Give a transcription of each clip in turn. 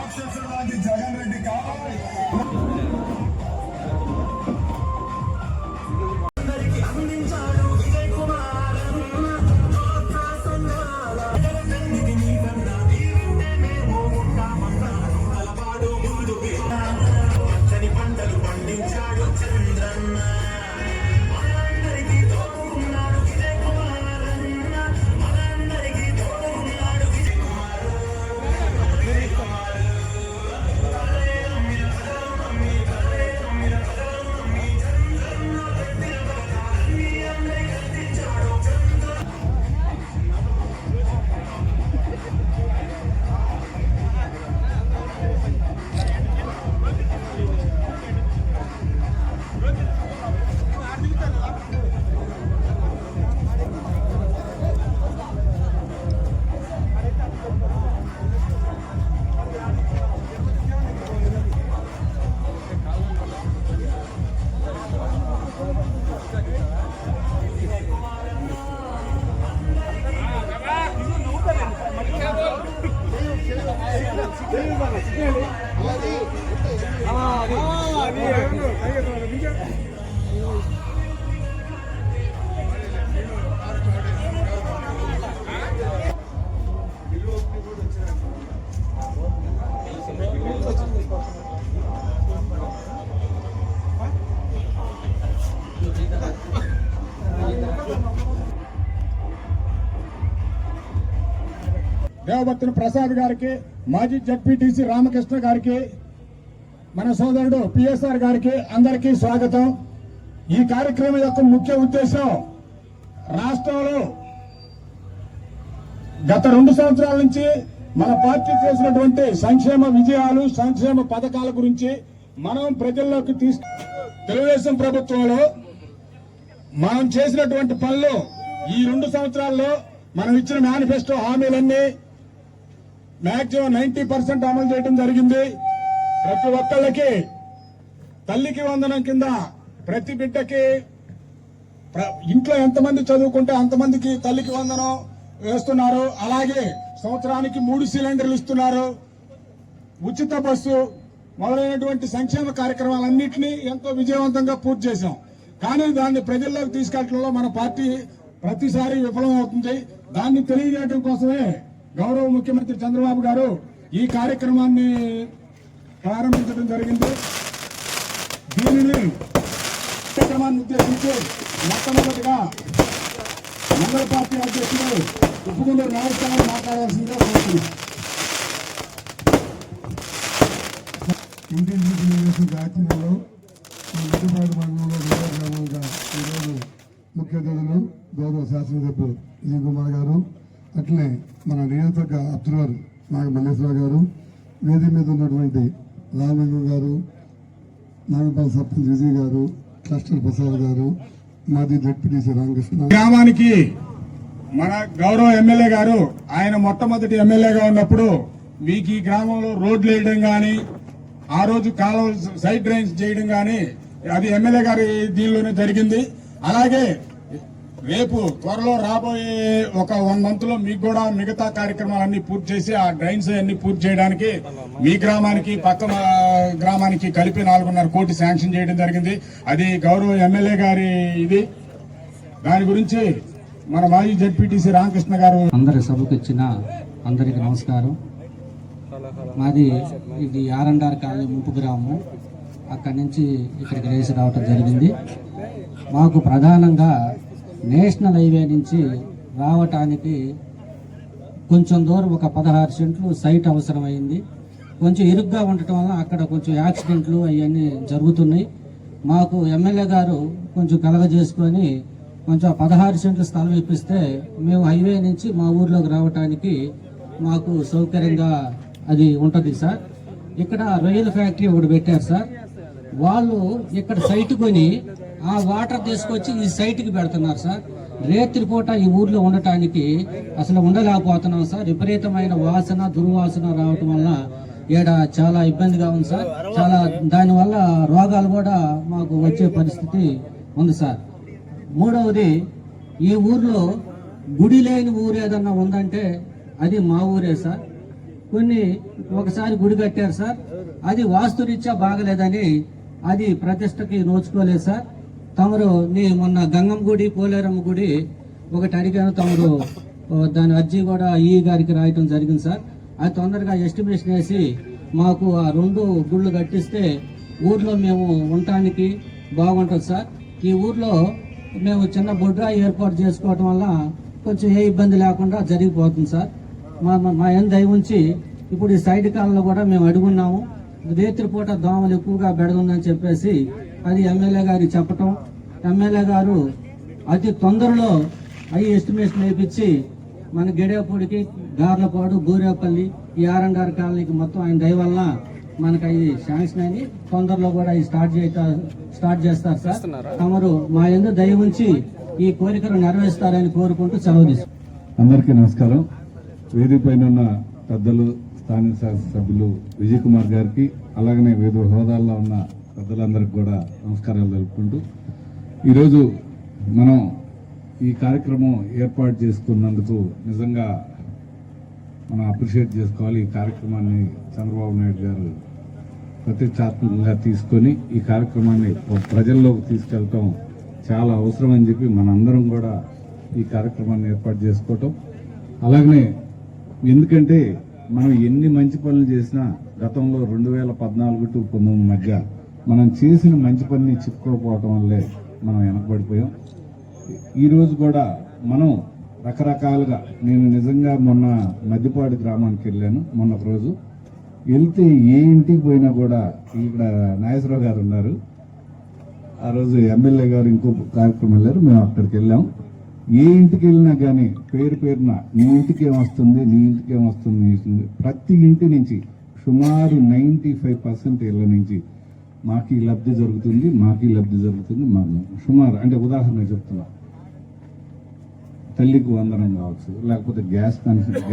రాక్షసులాంటి జగన్ రెడ్డి కావాలి. దేవబత్తుల ప్రసాద్ గారికి, మాజీ జడ్పీటీసీ రామకృష్ణ గారికి, మన సోదరుడు పిఎస్ఆర్ గారికి అందరికీ స్వాగతం. ఈ కార్యక్రమం యొక్క ముఖ్య ఉద్దేశం రాష్ట్రంలో గత 2 సంవత్సరాల నుంచి మన పార్టీ చేసినటువంటి సంక్షేమ విజయాలు, సంక్షేమ పథకాల గురించి మనం ప్రజల్లోకి తెలుగుదేశం ప్రభుత్వంలో మనం చేసినటువంటి పనులు ఈ 2 సంవత్సరాల్లో మనం ఇచ్చిన మేనిఫెస్టో హామీలన్నీ మాక్సిమం 90% అమలు చేయడం జరిగింది. ప్రతి ఒక్కళ్ళకి తల్లికి వందనం కింద ప్రతి బిడ్డకి ఇంట్లో ఎంతమంది చదువుకుంటే అంతమందికి తల్లికి వందనం వేస్తున్నారు. అలాగే సంవత్సరానికి 3 సిలిండర్లు ఇస్తున్నారు. ఉచిత బస్సు మొదలైనటువంటి సంక్షేమ కార్యక్రమాలన్నింటినీ ఎంతో విజయవంతంగా పూర్తి చేశాం. కానీ దాన్ని ప్రజల్లోకి తీసుకెళ్లడంలో మన పార్టీ ప్రతిసారి విఫలం అవుతుంది. దాన్ని తెలియజేయడం కోసమే గౌరవ ముఖ్యమంత్రి చంద్రబాబు గారు ఈ కార్యక్రమాన్ని ప్రారంభించడం జరిగింది. దీనిని ఉద్దేశించి మొట్టమొదటిగా మండల పార్టీ అధ్యక్షుడు ఉప్పుగుండూరు నాగేశ్వరరావు మాట్లాడాల్సిందిగా కోరుతున్నాను. ఇండియన్ యూనివర్సిటీ జాతీయంలో మధ్యపాడు మండలంలో గ్రామంగా ఈరోజు ముఖ్య అతిథులు గౌరవ శాసనసభ్యులు విజయ్ కుమార్ గారు, అట్లనే మన నియోజకవర్గ అబ్జర్వర్ నాగమల్లేశ్వర గారు, వేది మీద ఉన్నటువంటి రామలింగం గారు, నాగపల్లి సర్పంచ్ విజయ్ గారు, క్లస్టర్ ప్రసాద్ గారు, మాజీ జడ్పీటీసీ రామకృష్ణ. గ్రామానికి మన గౌరవ ఎమ్మెల్యే గారు, ఆయన మొట్టమొదటి ఎమ్మెల్యేగా ఉన్నప్పుడు మీకు ఈ గ్రామంలో రోడ్లు వేయడం గాని, ఆ రోజు కాలువ సైడ్ డ్రైన్స్ చేయడం గాని అది ఎమ్మెల్యే గారి దీనిలోనే జరిగింది. అలాగే రేపు త్వరలో రాబోయే ఒక 1 month లో మీకు కూడా మిగతా కార్యక్రమాలన్నీ పూర్తి చేసి ఆ డ్రైన్స్ అన్ని పూర్తి చేయడానికి మీ గ్రామానికి పక్క గ్రామానికి కలిపి 4.5 కోట్లు శాంక్షన్ చేయడం జరిగింది. అది గౌరవ ఎమ్మెల్యే గారి ఇది. దాని గురించి మన మాజీ జడ్పీటీసీ రామకృష్ణ గారు. అందరి సభకు ఇచ్చిన అందరికి నమస్కారం. మాది ఇది ఆర్ఎండ్ఆర్ కాలనీ ముంపు గ్రామం. అక్కడి నుంచి ఇక్కడికి రేసి రావటం జరిగింది. మాకు ప్రధానంగా నేషనల్ హైవే నుంచి రావటానికి కొంచెం దూరం ఒక 16 సెంట్లు సైట్ అవసరమైంది. కొంచెం ఇరుగ్గా ఉండటం వల్ల అక్కడ కొంచెం యాక్సిడెంట్లు అవన్నీ జరుగుతున్నాయి. మాకు ఎమ్మెల్యే గారు కొంచెం కలగజేసుకొని కొంచెం 16 సెంట్ల స్థలం ఇప్పిస్తే మేము హైవే నుంచి మా ఊర్లోకి రావటానికి మాకు సౌకర్యంగా అది ఉంటుంది సార్. ఇక్కడ రొయ్యల ఫ్యాక్టరీ ఒకటి పెట్టారు సార్. వాళ్ళు ఇక్కడ సైట్ కొని ఆ వాటర్ తీసుకొచ్చి ఈ సైట్కి పెడుతున్నారు సార్. రేత్రిపూట ఈ ఊర్లో ఉండటానికి అసలు ఉండలేకపోతున్నాం సార్. విపరీతమైన వాసన, దుర్వాసన రావటం వల్ల ఈడ చాలా ఇబ్బందిగా ఉంది సార్. చాలా దానివల్ల రోగాలు కూడా మాకు వచ్చే పరిస్థితి ఉంది సార్. మూడవది, ఈ ఊర్లో గుడి లేని ఊరు ఏదన్నా ఉందంటే అది మా ఊరే సార్. కొన్ని ఒకసారి గుడి కట్టారు సార్. అది వాస్తురీత్యా బాగలేదని అది ప్రతిష్టకి నోచుకోలేదు సార్. తమరు మొన్న గంగమ్మ గుడి, పోలేరమ్మ గుడి ఒకటి అడిగాను. తమరు దాని అర్జీ కూడా ఈ గారికి రాయటం జరిగింది సార్. అది తొందరగా ఎస్టిమేషన్ వేసి మాకు ఆ 2 గుళ్ళు కట్టిస్తే ఊర్లో మేము ఉండటానికి బాగుంటుంది సార్. ఈ ఊర్లో మేము చిన్న బొడ్రా ఏర్పాటు చేసుకోవటం వల్ల కొంచెం ఏ ఇబ్బంది లేకుండా జరిగిపోతుంది సార్. మా ఏం దయ ఉంచి ఇప్పుడు ఈ సైడ్ కాలంలో కూడా మేము అడుగున్నాము. రేత్రిపూట దోమలు ఎక్కువగా బెడగుందని చెప్పేసి అది ఎమ్మెల్యే గారికి చెప్పటం, ఎమ్మెల్యే గారు అతి తొందరలో అవి ఎస్టిమేషన్ వేయించి మన గెడేపూడికి, గార్లపాడు, బూరేపల్లి, ఈ R&R కాలనీకి మొత్తం ఆయన దయ వల్ల మనకు అవి శాంక్షన్ అని తొందరలో కూడా అవి స్టార్ట్ చేస్తారు సార్. తమరు మా యందు దయ ఉంచి ఈ కోరికలు నెరవేరుస్తారని కోరుకుంటూ సెలవు తీసుకుంటాం. అందరికీ నమస్కారం. వేదిక పైన ఉన్న పెద్దలు, స్థానిక శాసనసభ్యులు విజయ్ కుమార్ గారికి, అలాగనే వివిధ హోదాల్లో ఉన్న పెద్దలందరికీ కూడా నమస్కారాలు తెలుపుకుంటూ, ఈరోజు మనం ఈ కార్యక్రమం ఏర్పాటు చేసుకున్నందుకు నిజంగా మనం అప్రిషియేట్ చేసుకోవాలి. ఈ కార్యక్రమాన్ని చంద్రబాబు నాయుడు గారు ప్రతిష్టాత్మకంగా తీసుకొని ఈ కార్యక్రమాన్ని ప్రజల్లోకి తీసుకెళ్ళటం చాలా అవసరం అని చెప్పి మనందరం కూడా ఈ కార్యక్రమాన్ని ఏర్పాటు చేసుకోవటం. అలాగనే ఎందుకంటే మనం ఎన్ని మంచి పనులు చేసినా గతంలో 2014 to 19 మధ్య మనం చేసిన మంచి పనిని చిక్కుకోకపోవటం వల్లే మనం వెనకబడిపోయాం. ఈరోజు కూడా మనం రకరకాలుగా, నేను నిజంగా మొన్న మద్దిపాడు గ్రామానికి వెళ్ళాను. మొన్న రోజు వెళ్తే ఏ ఇంటికి పోయినా కూడా ఇక్కడ నాగేశ్వరరావు గారు ఉన్నారు. ఆ రోజు ఎమ్మెల్యే గారు ఇంకో కార్యక్రమం వెళ్ళారు, మేము అక్కడికి వెళ్ళాం. ఏ ఇంటికి వెళ్ళినా కానీ పేరున నీ ఇంటికి ఏమొస్తుంది, నీ ఇంటికి ఏమొస్తుంది, ప్రతి ఇంటి నుంచి సుమారు 95% ఇళ్ళ నుంచి మాకు ఈ లబ్ధి జరుగుతుంది, మాకు ఈ లబ్ధి జరుగుతుంది. సుమారు అంటే ఉదాహరణ చెప్తున్నా, తల్లికి వందనం కావచ్చు, లేకపోతే గ్యాస్ కనెక్షన్,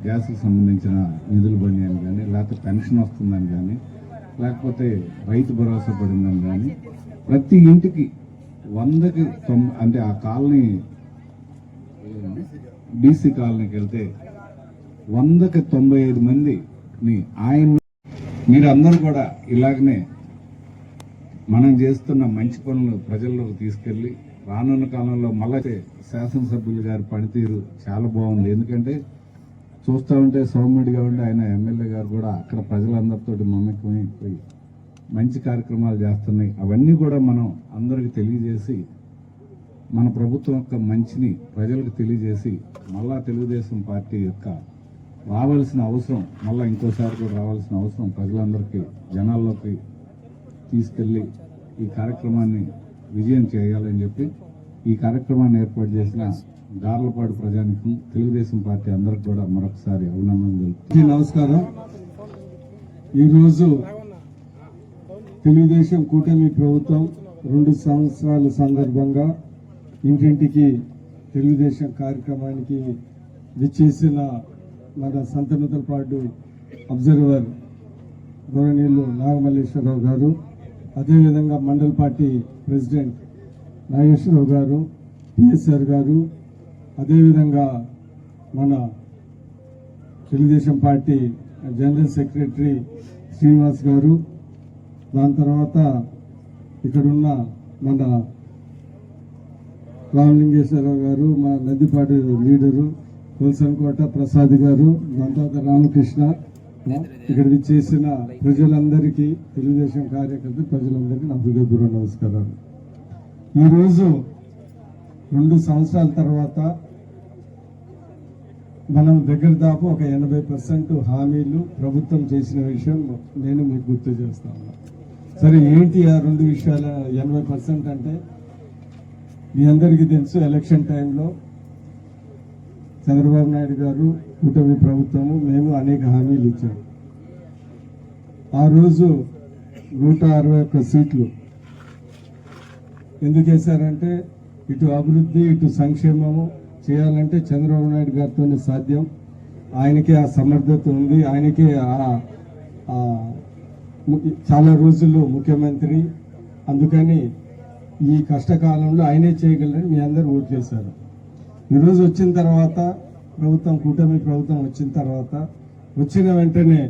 గ్యాస్కి సంబంధించిన నిధులు బండి అని కానీ, లేకపోతే పెన్షన్ వస్తుందని కానీ, లేకపోతే రైతు భరోసా పడిందని కానీ, ప్రతి ఇంటికి 100కి 90 అంటే ఆ కాలనీ బీసీ కాలనీకి వెళ్తే 100కి 95 మందిని ఆయన మీరందరూ కూడా ఇలాగనే మనం చేస్తున్న మంచి పనులు ప్రజల్లోకి తీసుకెళ్లి రానున్న కాలంలో మళ్ళీ శాసనసభ్యులు గారి పనితీరు చాలా బాగుంది. ఎందుకంటే చూస్తూ ఉంటే సౌమ్యుడిగా ఉండి ఆయన ఎమ్మెల్యే గారు కూడా అక్కడ ప్రజలందరితో మమేకమైపోయి మంచి కార్యక్రమాలు చేస్తున్నాయి. అవన్నీ కూడా మనం అందరికి తెలియజేసి మన ప్రభుత్వం యొక్క మంచిని ప్రజలకు తెలియజేసి మళ్ళా తెలుగుదేశం పార్టీ యొక్క రావాల్సిన అవసరం, మళ్ళీ ఇంకోసారి కూడా రావాల్సిన అవసరం ప్రజలందరికీ జనాల్లోకి తీసుకెళ్లి ఈ కార్యక్రమాన్ని విజయం చేయాలని చెప్పి ఈ కార్యక్రమాన్ని ఏర్పాటు చేసిన గార్లపాడు ప్రజానికం, తెలుగుదేశం పార్టీ అందరికి కూడా మరొకసారి అభినందనలు తెలుపుతున్నాను. నమస్కారం. ఈరోజు తెలుగుదేశం కూటమి ప్రభుత్వం 2 సంవత్సరాల సందర్భంగా ఇంటింటికి తెలుగుదేశం కార్యక్రమానికి విచ్చేసిన మన సంతనూతలపాడు అబ్జర్వర్ గౌరవనీయులు నాగమల్లేశ్వరరావు గారు, అదేవిధంగా మండల్ పార్టీ ప్రెసిడెంట్ నాగేశ్వరరావు గారు, పిఎస్ఆర్ గారు, అదేవిధంగా మన Telugu Desam party general secretary Srinivas గారు, దాని తర్వాత ఇక్కడున్న మన రామలింగేశ్వరరావు గారు, మా నదిపాటి లీడరు తులసన్కోట ప్రసాద్ గారు, దాని తర్వాత రామకృష్ణ, ఇక్కడ విచ్చేసిన ప్రజలందరికీ, తెలుగుదేశం కార్యకర్త ప్రజలందరికీ నా హృదయపూర్వక నమస్కారాలు. ఈరోజు 2 సంవత్సరాల తర్వాత మనం దగ్గర దాపు ఒక 80% హామీలు ప్రభుత్వం చేసిన విషయం నేను మీకు గుర్తు చేస్తా ఉన్నా. సరే, ఏంటి ఆ 2 విషయాల 80% అంటే, మీ అందరికీ తెలుసు, ఎలక్షన్ టైంలో చంద్రబాబు నాయుడు గారు, కూటమి ప్రభుత్వము, మేము అనేక హామీలు ఇచ్చాం. ఆ రోజు 161 సీట్లు ఎందుకు వేశారంటే, ఇటు అభివృద్ధి ఇటు సంక్షేమము చేయాలంటే చంద్రబాబు నాయుడు గారితోనే సాధ్యం, ఆయనకే ఆ సమర్థత ఉంది, ఆయనకే చాలా రోజుల్లో ముఖ్యమంత్రి, అందుకని ఈ కష్టకాలంలో ఆయనే చేయగలరని మీ అందరూ ఓటు చేశారు. ఈరోజు వచ్చిన తర్వాత ప్రభుత్వం, కూటమి ప్రభుత్వం వచ్చిన తర్వాత, వచ్చిన వెంటనే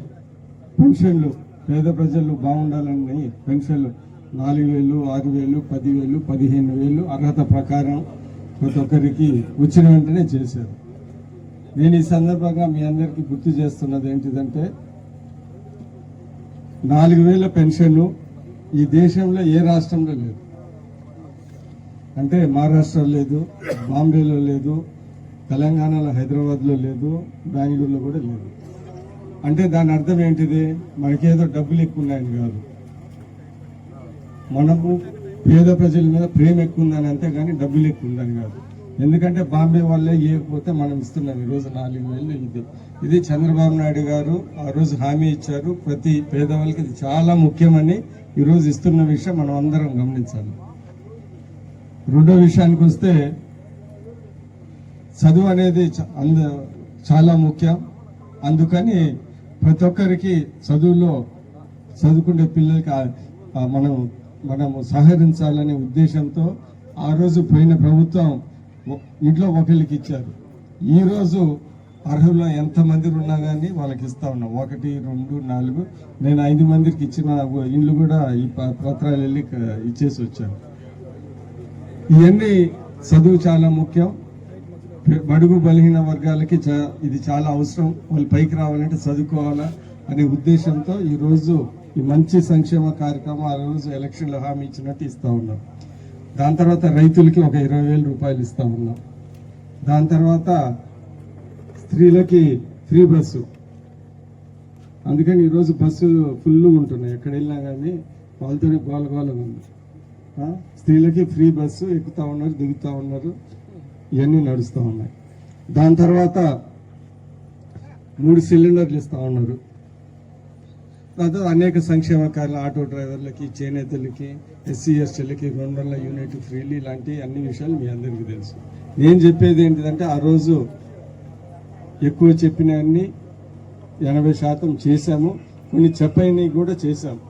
పెన్షన్లు పేద ప్రజలు బాగుండాలని పెన్షన్లు 4,000, 6,000, 10,000, 15,000 అర్హత ప్రకారం ప్రతి ఒక్కరికి వచ్చిన వెంటనే చేశారు. నేను ఈ సందర్భంగా మీ అందరికీ గుర్తు చేస్తున్నది ఏంటిదంటే 4,000 పెన్షన్లు ఈ దేశంలో ఏ రాష్ట్రంలో లేదు. అంటే మహారాష్ట్రలో లేదు, బాంబేలో లేదు, తెలంగాణలో హైదరాబాద్లో లేదు, బెంగళూరులో కూడా లేదు. అంటే దాని అర్థం ఏంటిది? మనకేదో డబ్బులు ఎక్కువ ఉన్నాయని కాదు, మనము పేద ప్రజల మీద ప్రేమ ఎక్కువ ఉందని, అంతేగాని డబ్బులు ఎక్కువ ఉందని కాదు. ఎందుకంటే బాంబే వాళ్ళే ఇవ్వకపోతే మనం ఇస్తున్నాం ఈరోజు 4,000. ఇది చంద్రబాబు నాయుడు గారు ఆ రోజు హామీ ఇచ్చారు, ప్రతి పేదవాళ్ళకి ఇది చాలా ముఖ్యమని ఈరోజు ఇస్తున్న విషయం మనం అందరం గమనించాలి. రెండో విషయానికి వస్తే చదువు అనేది చాలా ముఖ్యం. అందుకని ప్రతి ఒక్కరికి చదువులో చదువుకునే పిల్లలకి మనము సహకరించాలనే ఉద్దేశంతో ఆ రోజు పోయిన ప్రభుత్వం ఇంట్లో ఒకరికి ఇచ్చారు. ఈరోజు అర్హులు ఎంతమంది ఉన్నా కానీ వాళ్ళకి ఇస్తా ఉన్నాం. 1, 2, 4 నేను 5 మందికి ఇచ్చిన ఇండ్లు కూడా ఈ పత్రాలు వెళ్ళి ఇచ్చేసి వచ్చాను. ఇవన్నీ చదువు చాలా ముఖ్యం. బడుగు బలహీన వర్గాలకి ఇది చాలా అవసరం. వాళ్ళు పైకి రావాలంటే చదువుకోవాలా అనే ఉద్దేశంతో ఈరోజు ఈ మంచి సంక్షేమ కార్యక్రమం ఆ రోజు ఎలక్షన్లో హామీ ఇచ్చినట్టు ఇస్తా ఉన్నాం. దాని తర్వాత రైతులకి ఒక 20,000 రూపాయలు ఇస్తా ఉన్నాం. దాని తర్వాత స్త్రీలకి ఫ్రీ బస్సు. అందుకని ఈరోజు బస్సులు ఫుల్గా ఉంటున్నాయి, ఎక్కడ వెళ్ళినా కానీ వాళ్ళతోనే గోలగోలగా ఉంది. స్త్రీలకి ఫ్రీ బస్సు ఎక్కుతా ఉన్నారు, దిగుతూ ఉన్నారు, ఇవన్నీ నడుస్తూ ఉన్నాయి. దాని తర్వాత 3 సిలిండర్లు ఇస్తూ ఉన్నారు. తర్వాత అనేక సంక్షేమ కార్యాలు, ఆటో డ్రైవర్లకి, చేనేతలకి, ఎస్సీ ఎస్టీలకి 200 యూనిట్ ఫ్రీలు, ఇలాంటి అన్ని విషయాలు మీ అందరికీ తెలుసు. నేను చెప్పేది ఏంటిదంటే ఆ రోజు ఎక్కువ చెప్పినవన్నీ 80% చేశాము, కొన్ని చెప్పని కూడా చేశాము.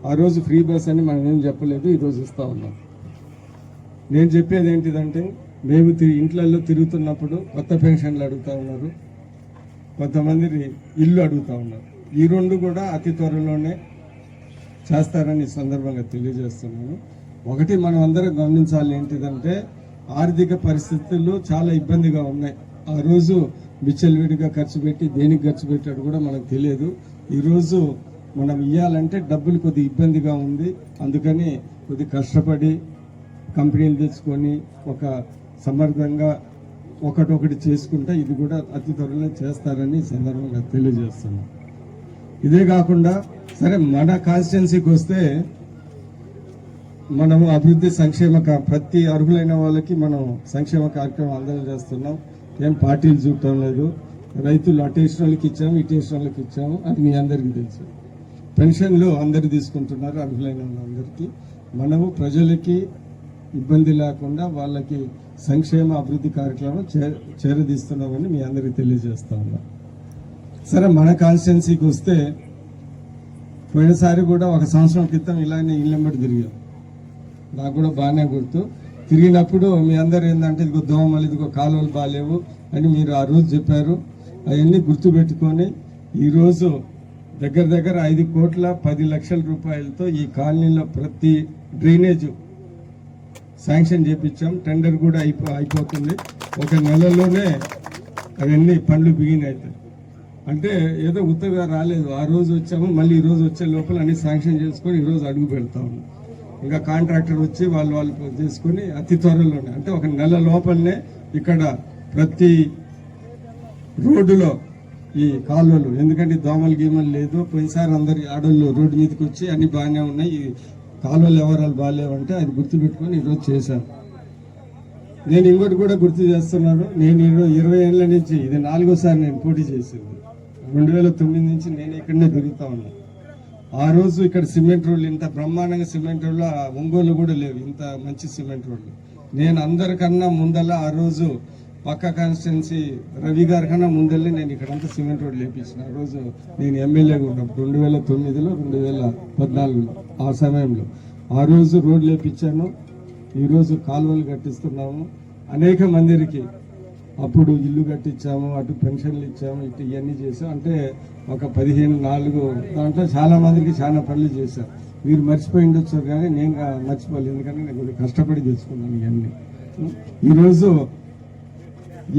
ఆ రోజు ఫ్రీ బస్ అని మనం ఏం చెప్పలేదు, ఈరోజు ఇస్తా ఉన్నాం. నేను చెప్పేది ఏంటిదంటే మేము ఇంట్లలో తిరుగుతున్నప్పుడు కొత్త పెన్షన్లు అడుగుతూ ఉన్నారు, కొంతమంది ఇల్లు అడుగుతూ ఉన్నారు. ఈ 2 కూడా అతి త్వరలోనే చేస్తారని ఈ సందర్భంగా తెలియజేస్తున్నాను. ఒకటి మనం అందరం గమనించాలి ఏంటిదంటే ఆర్థిక పరిస్థితులు చాలా ఇబ్బందిగా ఉన్నాయి. ఆ రోజు విచ్చలవిడిగా ఖర్చు పెట్టి దేనికి ఖర్చు పెట్టాడు కూడా మనకు తెలియదు. ఈరోజు మనం ఇవ్వాలంటే డబ్బులు కొద్ది ఇబ్బందిగా ఉంది. అందుకని కొద్ది కష్టపడి కంపెనీలు తెచ్చుకొని ఒక సమర్థంగా ఒకటొకటి చేసుకుంటే ఇది కూడా అతి త్వరలో చేస్తారని సందర్భంగా తెలియజేస్తున్నాం. ఇదే కాకుండా సరే మన కాన్స్టిట్యున్సీకి వస్తే మనము అభివృద్ధి సంక్షేమ ప్రతి అర్హులైన వాళ్ళకి మనం సంక్షేమ కార్యక్రమం అందరం చేస్తున్నాం. ఏం పార్టీలు చూడటం లేదు. రైతులు అటేసిన వాళ్ళకి ఇచ్చాము, ఇటేసిన వాళ్ళకి ఇచ్చాము, అది మీ అందరికీ తెలుసు. పెన్షన్లు అందరు తీసుకుంటున్నారు, అర్హులైన వాళ్ళందరికీ. మనము ప్రజలకి ఇబ్బంది లేకుండా వాళ్ళకి సంక్షేమ అభివృద్ధి కార్యక్రమం చేరదీస్తున్నామని మీ అందరికీ తెలియజేస్తా ఉన్నాం. సరే మన కాన్స్టిట్యున్సీకి వస్తే పోయినసారి కూడా 1 సంవత్సరం క్రితం ఇలానే ఇళ్ళెంబడి తిరిగాం. నాకు కూడా బాగానే గుర్తు. తిరిగినప్పుడు మీ అందరు ఏంటంటే ఇదిగో దోమలు, ఇదిగో కాలువలు బాగాలేవు అని మీరు ఆ రోజు చెప్పారు. అవన్నీ గుర్తుపెట్టుకొని ఈరోజు దగ్గర 5,10,00,000 రూపాయలతో ఈ కాలనీలో ప్రతి డ్రైనేజ్ శాంక్షన్ చేపించాం. టెండర్ కూడా అయిపోతుంది. 1 నెలలోనే అవన్నీ పనులు బిగిన్ అవుతాయి. అంటే ఏదో ఉత్తగా రాలేదు. ఆ రోజు వచ్చాము, మళ్ళీ ఈ రోజు వచ్చే లోపల అన్ని శాంక్షన్ చేసుకొని ఈరోజు అడుగు పెడతా ఉన్నాం. ఇంకా కాంట్రాక్టర్ వచ్చి వాళ్ళు చేసుకుని అతి త్వరలోనే అంటే 1 నెల లోపలనే ఇక్కడ ప్రతి రోడ్డులో ఈ కాలువలు, ఎందుకంటే దోమలు గీమలు లేదు. పోయినసారి అందరి ఆడోళ్ళు రోడ్డు మీదకి వచ్చి అన్ని బాగానే ఉన్నాయి, ఈ కాలువలు ఎవరాలు బాగాలేవంటే అది గుర్తుపెట్టుకొని ఈరోజు చేశాను. నేను ఇంకోటి కూడా గుర్తు చేస్తున్నాను. నేను 20 ఏళ్ళ నుంచి ఇది 4వసారి నేను పోటీ చేసింది. 2009 నుంచి నేను ఇక్కడనే తిరుగుతా ఉన్నాను. ఆ రోజు ఇక్కడ సిమెంట్ రోడ్లు ఇంత బ్రహ్మాండంగా సిమెంట్ రోడ్లు ఒంగోలు కూడా లేవు, ఇంత మంచి సిమెంట్ రోడ్లు. నేను అందరికన్నా ముందల ఆ రోజు పక్క కాన్స్టిట్యున్సీ రవి గారి కన్నా ముందెళ్ళి నేను ఇక్కడంతా సిమెంట్ రోడ్లు వేపించిన. ఆ రోజు నేను ఎమ్మెల్యేగా ఉన్నప్పుడు 2009లో 2014లో ఆ సమయంలో ఆ రోజు రోడ్లు వేపించాను. ఈరోజు కాలువలు కట్టిస్తున్నాము. అనేక మందికి అప్పుడు ఇల్లు కట్టించాము, అటు పెన్షన్లు ఇచ్చాము, ఇటు ఇవన్నీ చేసాం. అంటే ఒక 15-4 దాంట్లో చాలా మందికి చాలా పనులు చేశాం. మీరు మర్చిపోయి ఉండొచ్చు కానీ నేను మర్చిపోలేదు, ఎందుకంటే నేను కొద్దిగా కష్టపడి తెచ్చుకున్నాను ఇవన్నీ. ఈరోజు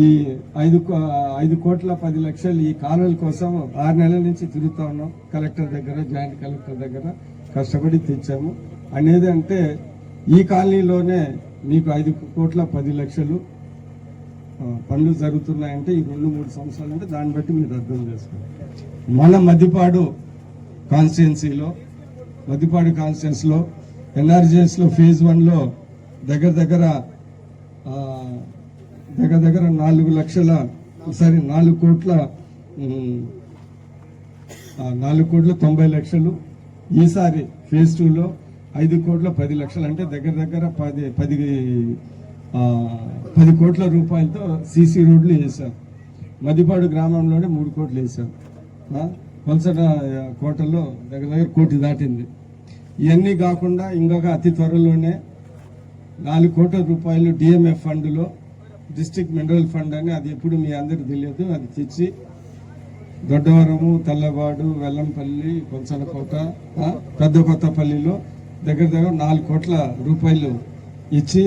ఈ 5,10,00,000 ఈ కాలువల కోసం 6 నెలల నుంచి తిరుగుతా ఉన్నాం. కలెక్టర్ దగ్గర, జాయింట్ కలెక్టర్ దగ్గర కష్టపడి తెచ్చాము. అనేది అంటే ఈ కాలనీలోనే మీకు 5,10,00,000 పనులు జరుగుతున్నాయంటే ఈ 2-3 సంవత్సరాలు అంటే దాన్ని బట్టి మీరు అర్థం చేసుకోండి. మన మద్దిపాడు కాన్స్టిట్యున్సీలో ఎన్ఆర్జీఎస్లో ఫేజ్ 1లో దగ్గర దగ్గర 4,90,00,000. ఈసారి ఫేజ్ 2లో 5,10,00,000 అంటే దగ్గర దగ్గర 10 కోట్ల రూపాయలతో సీసీ రోడ్లు వేసాం. మద్దిపాడు గ్రామంలోనే 3 కోట్లు వేసాం. వలసట కోటలో దగ్గర దగ్గర 1 కోటి దాటింది. ఇవన్నీ కాకుండా ఇంకొక అతి త్వరలోనే 4 కోట్ల రూపాయలు డిఎంఎఫ్ ఫండ్లో డిస్ట్రిక్ట్ మినరల్ ఫండ్ అని, అది ఎప్పుడు మీ అందరికి తెలియదు, అది తెచ్చి దొడ్డవరము, తల్లబాడు, వెల్లంపల్లి, కొంచనకోట, పెద్ద కొత్తపల్లిలో దగ్గర దగ్గర 4 కోట్ల రూపాయలు ఇచ్చి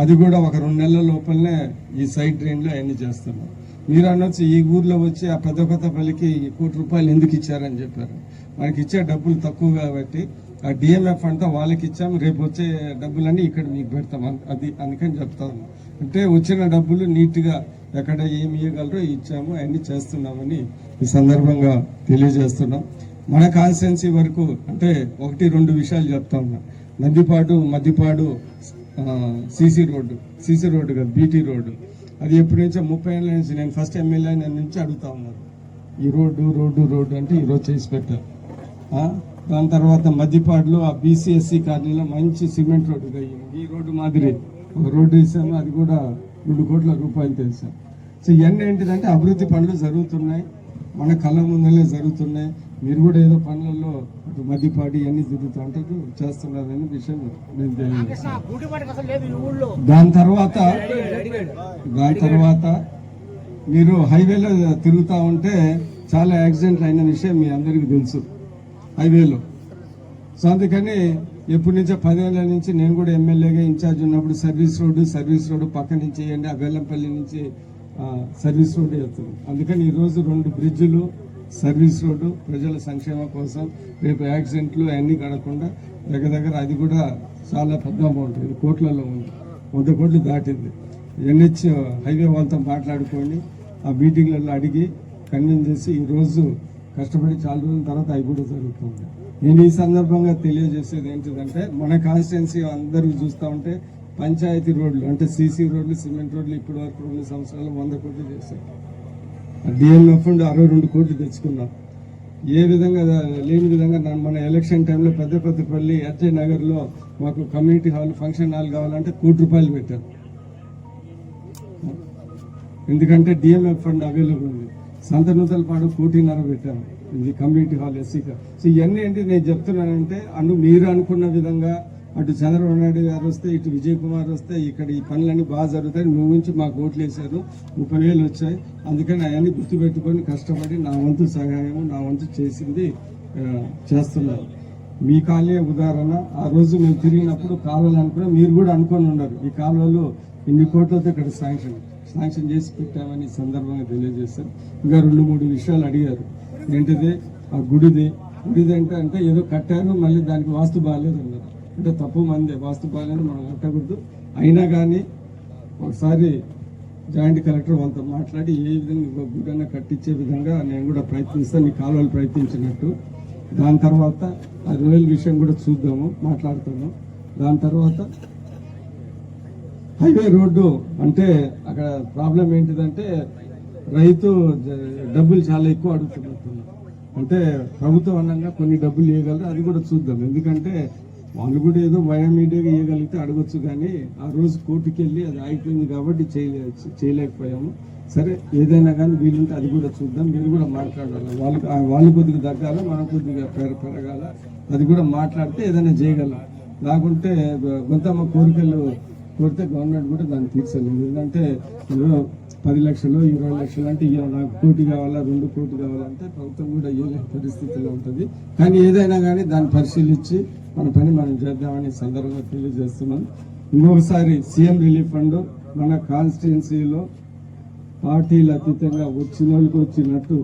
అది కూడా ఒక 2 నెలల లోపలనే ఈ సైడ్ డ్రైన్లో అవన్నీ చేస్తున్నాం. మీరు అనొచ్చు ఈ ఊర్లో వచ్చి ఆ పెద్ద కొత్తపల్లికి 1 కోటి రూపాయలు ఎందుకు ఇచ్చారని చెప్పారు. మనకి ఇచ్చే డబ్బులు తక్కువ కాబట్టి ఆ డిఎంఎఫ్ అంతా వాళ్ళకి ఇచ్చాము, రేపు వచ్చే డబ్బులన్నీ ఇక్కడ మీకు పెడతాం, అది అందుకని చెప్తా ఉన్నాం. అంటే వచ్చిన డబ్బులు నీట్గా ఎక్కడ ఏమి ఇవ్వగలరో ఇచ్చాము, అవన్నీ చేస్తున్నామని ఈ సందర్భంగా తెలియజేస్తున్నాం. మన కాన్స్టిట్యున్సీ వరకు అంటే 1-2 విషయాలు చెప్తా ఉన్నా. మద్దిపాడు సీసీ రోడ్డు కాదు, బీటీ రోడ్డు. అది ఎప్పటి నుంచో 30 ఏళ్ళ నుంచి నేను ఫస్ట్ ఎమ్మెల్యే నుంచి అడుగుతా ఉన్నాను, ఈ రోడ్డు అంటే ఈరోజు చేసి పెట్టారు. దాని తర్వాత మద్దిపాడులో ఆ బీసీఎస్సీ కాలనీలో మంచి సిమెంట్ రోడ్డు అయ్యింది. ఈ రోడ్డు మాదిరి ఒక రోడ్డు వేసాము, అది కూడా 2 కోట్ల రూపాయలు తెచ్చాం. సో ఇవన్నీ ఏంటిదంటే అభివృద్ధి పనులు జరుగుతున్నాయి, మన కళ్ళ ముందరే జరుగుతున్నాయి. మీరు కూడా ఏదో పనులలో అటు మద్దిపాటి ఇవన్నీ తిరుగుతూ ఉంటారు, చేస్తున్నారనే విషయం నేను తెలియజేస్తాను. దాని తర్వాత మీరు హైవేలో తిరుగుతూ ఉంటే చాలా యాక్సిడెంట్లు అయిన విషయం మీ అందరికీ తెలుసు హైవేలో. సో అందుకని ఎప్పటి నుంచో 10 ఏళ్ళ నుంచి నేను కూడా ఎమ్మెల్యేగా ఇన్ఛార్జ్ ఉన్నప్పుడు సర్వీస్ రోడ్డు పక్క నుంచి వేయండి, ఆ బెల్లంపల్లి నుంచి సర్వీస్ రోడ్డు వేస్తున్నాం. అందుకని ఈరోజు 2 బ్రిడ్జిలు, సర్వీస్ రోడ్డు ప్రజల సంక్షేమం కోసం, రేపు యాక్సిడెంట్లు అవన్నీ కడకుండా దగ్గర దగ్గర అది కూడా చాలా పెద్ద అమౌంట్, ఇది కోట్లలో ఉంది, 100 కోట్లు దాటింది. ఎన్హెచ్ హైవే వాళ్ళతో మాట్లాడుకొని ఆ మీటింగ్లలో అడిగి కన్విన్స్ చేసి ఈరోజు కష్టపడి చాలా రోజుల తర్వాత అవి కూడా జరుగుతుంది. నేను ఈ సందర్భంగా తెలియజేసేది ఏంటిదంటే మన కాన్స్టిట్యున్సీ అందరూ చూస్తూ ఉంటే పంచాయతీ రోడ్లు అంటే సీసీ రోడ్లు, సిమెంట్ రోడ్లు ఇప్పటి వరకు 2 సంవత్సరాలు 100 కోట్లు చేశారు. డిఎంఎఫ్ ఫండ్ 62 కోట్లు తెచ్చుకున్నాం. ఏ విధంగా లేని విధంగా మన ఎలక్షన్ టైంలో పెద్దపల్లి ఎస్జే నగర్లో మాకు కమ్యూనిటీ హాల్, ఫంక్షన్ హాల్ కావాలంటే 1 కోటి రూపాయలు పెట్టారు. ఎందుకంటే డిఎంఎఫ్ ఫండ్ అవైలబుల్ ఉంది. సంతనూతలపాడు 1.5 కోటి పెట్టాము, ఇది కమ్యూనిటీ హాల్ ఎస్సీగా. సో ఇవన్నీ ఏంటి నేను చెప్తున్నానంటే మీరు అనుకున్న విధంగా అటు చంద్రబాబు నాయుడు గారు వస్తే, ఇటు విజయ్ కుమార్ వస్తే ఇక్కడ ఈ పనులన్నీ బాగా జరుగుతాయి. నువ్వు నుంచి మాకు ఓట్లు వేశారు, 30,000 వచ్చాయి. అందుకని అవన్నీ గుర్తుపెట్టుకొని కష్టపడి నా వంతు సహాయము, నా వంతు చేసింది చేస్తున్నారు. మీ కాలనీ ఉదాహరణ, ఆ రోజు మేము తిరిగినప్పుడు కాలువలు అనుకున్నా, మీరు కూడా అనుకొని ఉన్నారు ఈ కాలువలు ఇన్ని కోట్లతో ఇక్కడ శాంక్షన్ చేసి పెట్టామని సందర్భంగా తెలియజేశారు. ఇంకా 2-3 విషయాలు అడిగారు. ఏంటిది ఆ గుడిది అంటే ఏదో కట్టారు, మళ్ళీ దానికి వాస్తు బాగాలేదు అన్నారు. అంటే తప్పు మంది, వాస్తు బాగాలేదు, మనం కట్టకూడదు. అయినా కానీ ఒకసారి జాయింట్ కలెక్టర్ వాళ్ళతో మాట్లాడి ఏ విధంగా గుడన్నా కట్టించే విధంగా నేను కూడా ప్రయత్నిస్తాను, నీ కాలువలు ప్రయత్నించినట్టు. దాని తర్వాత ఆ రోయల్ విషయం కూడా చూద్దాము, మాట్లాడుతాము. దాని తర్వాత హైవే రోడ్డు అంటే అక్కడ ప్రాబ్లం ఏంటిదంటే రైతు డబ్బులు చాలా ఎక్కువ అడుగుతున్నట్టున్నారు. అంటే ప్రభుత్వం అనంగా కొన్ని డబ్బులు ఇవ్వగలరు, అది కూడా చూద్దాం. ఎందుకంటే వాళ్ళు కూడా ఏదో బయోమీడియాగా ఇవ్వగలిగితే అడగొచ్చు, కానీ ఆ రోజు కోర్టుకి వెళ్ళి అది అయిపోయింది కాబట్టి చేయలేకపోయాము. సరే ఏదైనా కానీ వీలుంటే అది కూడా చూద్దాం, మీరు కూడా మాట్లాడాలి. వాళ్ళు కొద్దిగా తగ్గాల, మనం కొద్దిగా పెరగాల, అది కూడా మాట్లాడితే ఏదైనా చేయగలం. లేకుంటే కొంతమంది కోరికలు కోరితే గవర్నమెంట్ కూడా దాన్ని తీర్చలేదు. ఎందుకంటే 10 లక్షలు 20 లక్షలు అంటే ఇక నాకు 1 కోటి కావాలా 2 కోటి కావాలంటే ప్రభుత్వం కూడా ఇవ్వలేని పరిస్థితిలో ఉంటుంది. కానీ ఏదైనా కానీ దాన్ని పరిశీలించి మన పని మనం చేద్దామని సందర్భంగా తెలియజేస్తున్నాం. ఇంకొకసారి సీఎం రిలీఫ్ ఫండ్ మన కాన్స్టిట్యున్సీలో పార్టీలు అతీతంగా వచ్చిన వాళ్ళకి వచ్చినట్టు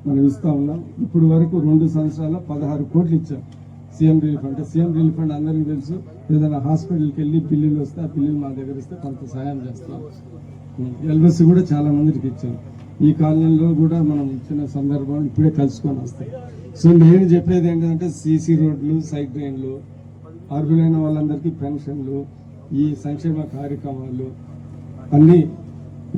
మనం ఇస్తా ఉన్నాం. ఇప్పుడు వరకు 2 సంవత్సరాల్లో 16 కోట్లు ఇచ్చాం సీఎం రిలీఫ్ అంటే సీఎం రిలీఫ్ ఫండ్ అందరికీ తెలుసు. ఏదైనా హాస్పిటల్కి వెళ్ళి బిల్లులు వస్తే ఆ బిల్లులు మా దగ్గర ఇస్తే కొంత సహాయం చేస్తాం. ఎల్బస్ కూడా చాలా మందికి ఇచ్చాం. ఈ కాలనీలో కూడా మనం ఇచ్చిన సందర్భం ఇప్పుడే కలుసుకొని వస్తాం. సో నేను చెప్పేది ఏంటంటే సీసీ రోడ్లు, సైడ్ డ్రైన్లు, అర్హులైన వాళ్ళందరికీ పెన్షన్లు, ఈ సంక్షేమ కార్యక్రమాలు, అన్ని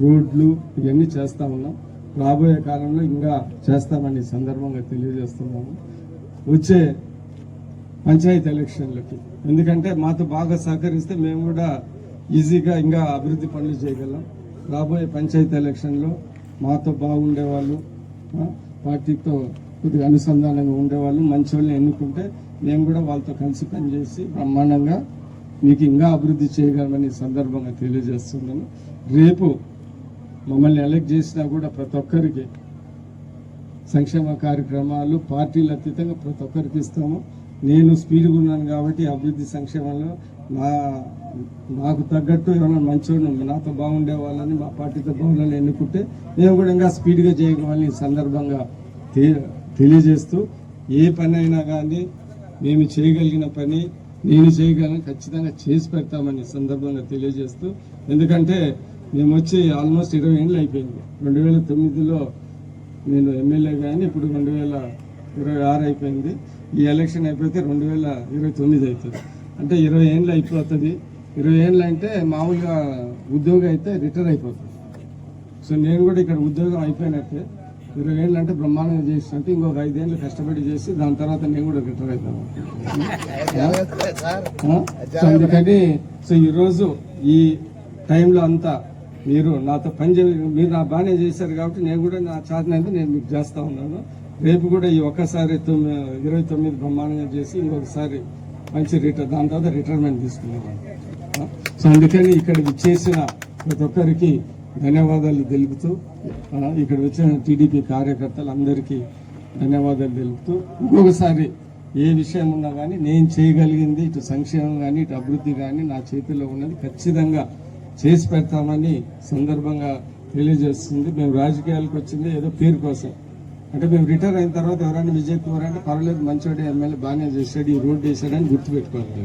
రోడ్లు ఇవన్నీ చేస్తా ఉన్నాం. రాబోయే కాలంలో ఇంకా చేస్తామని సందర్భంగా తెలియజేస్తున్నాము. వచ్చే పంచాయతీ ఎలక్షన్లకి ఎందుకంటే మాతో బాగా సహకరిస్తే మేము కూడా ఈజీగా ఇంకా అభివృద్ధి పనులు చేయగలం. రాబోయే పంచాయతీ ఎలక్షన్లో మాతో బాగుండే వాళ్ళు, పార్టీతో కొద్దిగా అనుసంధానంగా ఉండేవాళ్ళు, మంచి వాళ్ళని ఎన్నుకుంటే మేము కూడా వాళ్ళతో కలిసి పనిచేసి బ్రహ్మాండంగా మీకు ఇంకా అభివృద్ధి చేయగలమని సందర్భంగా తెలియజేస్తున్నాను. రేపు మమ్మల్ని ఎలక్ట్ చేసినా కూడా ప్రతి ఒక్కరికి సంక్షేమ కార్యక్రమాలు పార్టీలు అతీతంగా ప్రతి ఒక్కరికి ఇస్తాము. నేను స్పీడ్గా ఉన్నాను కాబట్టి అభివృద్ధి సంక్షేమంలో నాకు తగ్గట్టు ఏమైనా మంచివాళ్ళు నాతో బాగుండే వాళ్ళని మా పార్టీతో బాగుండాలని ఎన్నుకుంటే మేము కూడా ఇంకా స్పీడ్గా చేయగలని సందర్భంగా తెలియజేస్తూ ఏ పని అయినా కానీ మేము చేయగలిగిన పని నేను చేయగలను ఖచ్చితంగా చేసి పెడతామని సందర్భంగా తెలియజేస్తూ, ఎందుకంటే మేము వచ్చి ఆల్మోస్ట్ 20 ఏళ్ళు అయిపోయింది. 2009లో నేను ఎమ్మెల్యే కానీ ఇప్పుడు 2026 అయిపోయింది. ఈ ఎలక్షన్ అయిపోతే 2029 అవుతుంది. అంటే 20 ఏళ్ళు అయిపోతుంది. 20 ఏళ్ళు అంటే మామూలుగా ఉద్యోగం అయితే రిటైర్ అయిపోతుంది. సో నేను కూడా ఇక్కడ ఉద్యోగం అయిపోయినట్టే. 20 ఏళ్ళు అంటే బ్రహ్మాండంగా చేసినట్టు ఇంకొక 5 ఏళ్ళు కష్టపడి చేసి దాని తర్వాత నేను కూడా రిటైర్ అవుతాను. సో అందుకని సో ఈరోజు ఈ టైంలో అంతా మీరు నాతో మీరు నా బాగానే చేశారు కాబట్టి నేను కూడా నా చేతనైతే నేను మీకు చేస్తా ఉన్నాను. రేపు కూడా ఈ ఒక్కసారి 29 బ్రహ్మాండంగా చేసి ఇంకొకసారి మంచి దాని తర్వాత రిటైర్మెంట్ తీసుకున్నాను. సో అందుకని ఇక్కడ చేసిన ప్రతి ఒక్కరికి ధన్యవాదాలు తెలుపుతూ, ఇక్కడ వచ్చిన టీడీపీ కార్యకర్తలు అందరికీ ధన్యవాదాలు తెలుపుతూ, ఇంకొకసారి ఏ విషయం ఉన్నా కానీ నేను చేయగలిగింది ఇటు సంక్షేమం కానీ ఇటు అభివృద్ధి కానీ నా చేతిలో ఉన్నది ఖచ్చితంగా చేసి పెడతామని సందర్భంగా తెలియజేస్తుంది. మేము రాజకీయాలకు వచ్చింది ఏదో పేరు కోసం, అంటే మేము రిటైర్ అయిన తర్వాత ఎవరైనా విజయ్ కుమార్ అంటే పర్వాలేదు మంచోడే ఎమ్మెల్యే బాగానే చేశాడు, ఈ రోడ్డు వేసాడని గుర్తుపెట్టుకోవాలి.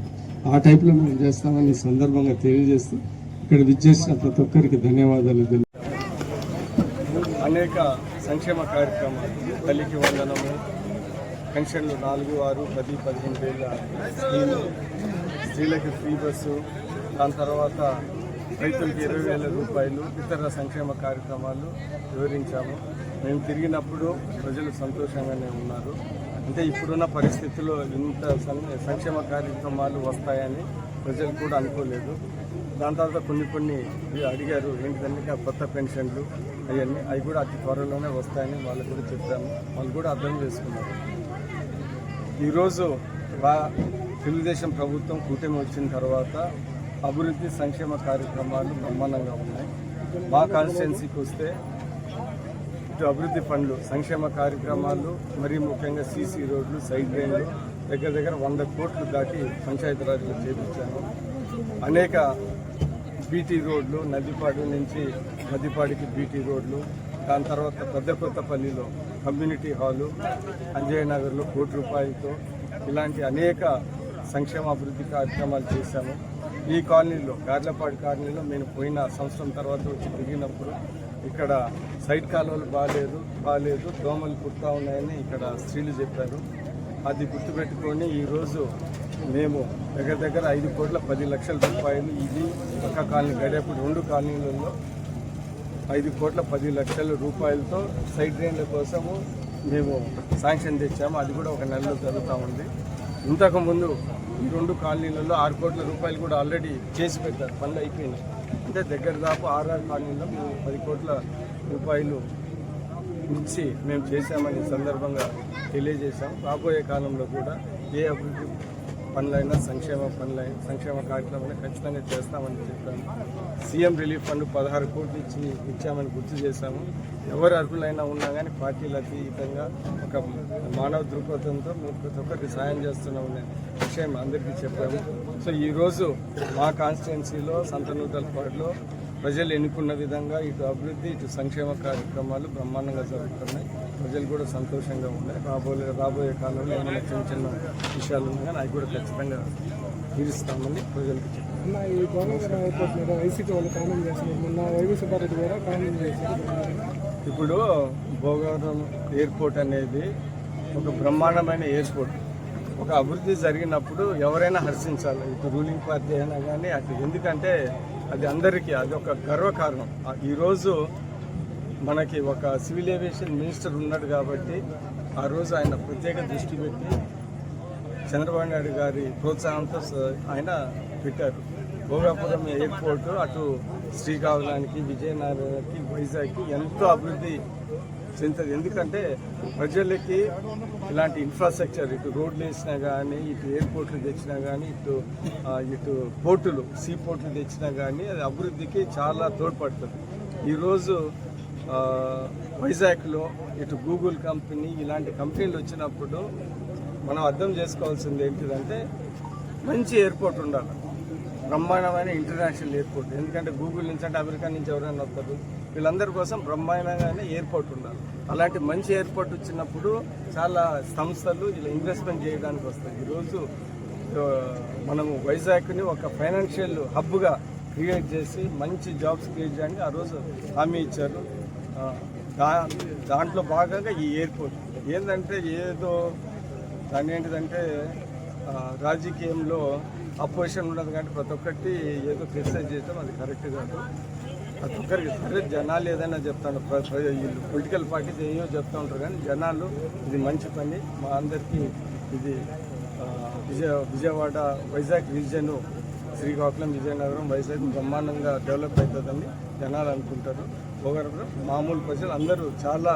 ఆ టైప్లో మేము చేస్తామని సందర్భంగా తెలియజేస్తూ ఇక్కడ విచ్చేసిన ప్రతి ఒక్కరికి ధన్యవాదాలు తెలుపు. అనేక సంక్షేమ కార్యక్రమాలు, తల్లికి వందనము, పెన్షన్లు 4, 6, 10, 15 వేల స్కీము, స్త్రీలకి ఫ్రీ బస్సు, దాని తర్వాత రైతులకి 20,000 రూపాయలు, ఇతర సంక్షేమ కార్యక్రమాలు వివరించాము. మేము తిరిగినప్పుడు ప్రజలు సంతోషంగానే ఉన్నారు. అంటే ఇప్పుడున్న పరిస్థితుల్లో ఇంత సంక్షేమ కార్యక్రమాలు వస్తాయని ప్రజలు కూడా అనుకోలేదు. దాని తర్వాత కొన్ని అడిగారు ఏంటంటే కొత్త పెన్షన్లు అవి కూడా అతి త్వరలోనే వస్తాయని వాళ్ళు కూడా చెప్పాము. వాళ్ళు కూడా అర్థం చేసుకున్నారు. ఈరోజు తెలుగుదేశం ప్రభుత్వం కూటమి వచ్చిన తర్వాత అభివృద్ధి సంక్షేమ కార్యక్రమాలు బ్రహ్మాండంగా ఉన్నాయి. మా కాన్స్టిట్యున్సీకి వస్తే ఇటు అభివృద్ధి ఫండ్లు, సంక్షేమ కార్యక్రమాలు, మరీ ముఖ్యంగా సీసీ రోడ్లు, సైడ్ డ్రైన్లు దగ్గర 100 కోట్లు దాటి పంచాయతీరాజ్లో చేపించాము. అనేక బీటీ రోడ్లు, నదిపాడు నుంచి నదిపాడికి బీటీ రోడ్లు, దాని తర్వాత పెద్ద కొత్తపల్లిలో కమ్యూనిటీ హాలు, అంజయ్య నగర్లో 1 కోటి రూపాయలతో ఇలాంటి అనేక సంక్షేమ అభివృద్ధి కార్యక్రమాలు చేశాము. ఈ కాలనీలో గార్లపాడు కాలనీలో నేను పోయిన సంవత్సరం తర్వాత వచ్చి దిగినప్పుడు ఇక్కడ సైడ్ కాలువలు బాగాలేదు, దోమలు కుడతా ఉన్నాయని ఇక్కడ స్త్రీలు చెప్పారు. అది గుర్తుపెట్టుకొని ఈరోజు మేము దగ్గర 5 కోట్ల 10 లక్షల రూపాయలు ఇది ఒక కాలనీ గడియప్పుడు 2 కాలనీలలో 5 కోట్ల 10 లక్షల రూపాయలతో సైడ్ డ్రైన్ల కోసము మేము శాంక్షన్ తెచ్చాము. అది కూడా ఒక నెలలో జరుగుతూ ఉంది. ఇంతకుముందు ఈ 2 కాలనీలలో 6 కోట్ల రూపాయలు కూడా ఆల్రెడీ చేసి పెట్టారు, పనులు అయిపోయినాయి. అంటే దాపు 6 కాలనీలో మేము 10 కోట్ల రూపాయలు ఇచ్చి మేము చేశామని సందర్భంగా తెలియజేశాం. రాబోయే కాలంలో కూడా ఏ అభివృద్ధి పనులైనా సంక్షేమ కార్యక్రమాలు ఖచ్చితంగా చేస్తామని చెప్పాము. సీఎం రిలీఫ్ ఫండ్ 16 కోట్లు ఇచ్చామని గుర్తు చేశాము. ఎవరు అర్హులైనా ఉన్నా కానీ పార్టీలు అతీతంగా ఒక మానవ దృక్పథంతో మేము ప్రతి ఒక్కరికి సాయం చేస్తున్నామనే విషయం అందరికీ చెప్పాము. సో ఈరోజు మా కాన్స్టిట్యున్సీలో సంతనూతలపాడులో ప్రజలు ఎన్నుకున్న విధంగా ఇటు అభివృద్ధి ఇటు సంక్షేమ కార్యక్రమాలు బ్రహ్మాండంగా జరుగుతున్నాయి. ప్రజలు కూడా సంతోషంగా ఉన్నాయి. రాబోయే కాలంలో ఏమైనా చిన్న విషయాలు ఉన్నాయి కానీ అవి కూడా ఖచ్చితంగా తీరుస్తామని ప్రజలకు చెప్పారు. ఈ గవర్నమెంట్ ఎయిర్పోర్ట్ మీద వైసీపీ వాళ్ళు కామెంట్ చేస్తున్నారు. మొన్న వైవి సుబ్బారెడ్డి కూడా కామెంట్ చేశారు. ఇప్పుడు భోగవరం ఎయిర్పోర్ట్ అనేది ఒక బ్రహ్మాండమైన ఎయిర్పోర్ట్. ఒక అభివృద్ధి జరిగినప్పుడు ఎవరైనా హర్షించాలి, ఇటు రూలింగ్ పార్టీ అయినా కానీ అటు. ఎందుకంటే అది అందరికీ అది ఒక గర్వకారణం. ఈరోజు మనకి ఒక సివిల్ ఏవియేషన్ మినిస్టర్ ఉన్నాడు కాబట్టి ఆ రోజు ఆయన ప్రత్యేక దృష్టి పెట్టి చంద్రబాబు నాయుడు గారి ప్రోత్సాహంతో ఆయన పెట్టారు. భోగాపురం ఎయిర్పోర్ట్ అటు శ్రీకాకుళానికి, విజయనగరానికి, వైజాగ్కి ఎంతో అభివృద్ధి చెందుతుంది. ఎందుకంటే ప్రజలకి ఇలాంటి ఇన్ఫ్రాస్ట్రక్చర్ ఇటు రోడ్లు వేసినా కానీ, ఇటు ఎయిర్పోర్ట్లు తెచ్చినా కానీ, ఇటు పోర్టులు సీ పోర్టులు తెచ్చినా కానీ అది అభివృద్ధికి చాలా తోడ్పడుతుంది. ఈరోజు వైజాగ్లో ఇటు గూగుల్ కంపెనీ ఇలాంటి కంపెనీలు వచ్చినప్పుడు మనం అర్థం చేసుకోవాల్సింది ఏంటిదంటే మంచి ఎయిర్పోర్ట్ ఉండాలి, బ్రహ్మాండమైన ఇంటర్నేషనల్ ఎయిర్పోర్ట్. ఎందుకంటే గూగుల్ నుంచి అంటే అమెరికా నుంచి ఎవరైనా వస్తారు, వీళ్ళందరి కోసం బ్రహ్మాండంగానే ఎయిర్పోర్ట్ ఉండాలి. అలాంటి మంచి ఎయిర్పోర్ట్ వచ్చినప్పుడు చాలా సంస్థలు ఇలా ఇన్వెస్ట్మెంట్ చేయడానికి వస్తాయి. ఈరోజు మనము వైజాగ్ని ఒక ఫైనాన్షియల్ హబ్గా క్రియేట్ చేసి మంచి జాబ్స్ క్రియేట్ చేయడానికి ఆ రోజు హామీ ఇచ్చారు. దాంట్లో భాగంగా ఈ ఎయిర్పోర్ట్ ఏంటంటే ఏదో దాని ఏంటిదంటే రాజకీయంలో అపోజిషన్ ఉండదు కానీ ప్రతి ఒక్కటి ఏదో క్రిటిసైజ్ చేయడం అది కరెక్ట్ కాదు. ప్రతి ఒక్కరికి సరే జనాలు ఏదైనా చెప్తాను, పొలిటికల్ పార్టీస్ ఏయో చెప్తూ ఉంటారు కానీ జనాలు ఇది మంచి పని మా అందరికీ ఇది విజయవాడ వైజాగ్ రీజియన్ శ్రీకాకుళం విజయనగరం వైజాగ్ బ్రహ్మాండంగా డెవలప్ అవుతుందని జనాలు అనుకుంటారు. భోగాపురం మామూలు ప్రజలు అందరూ చాలా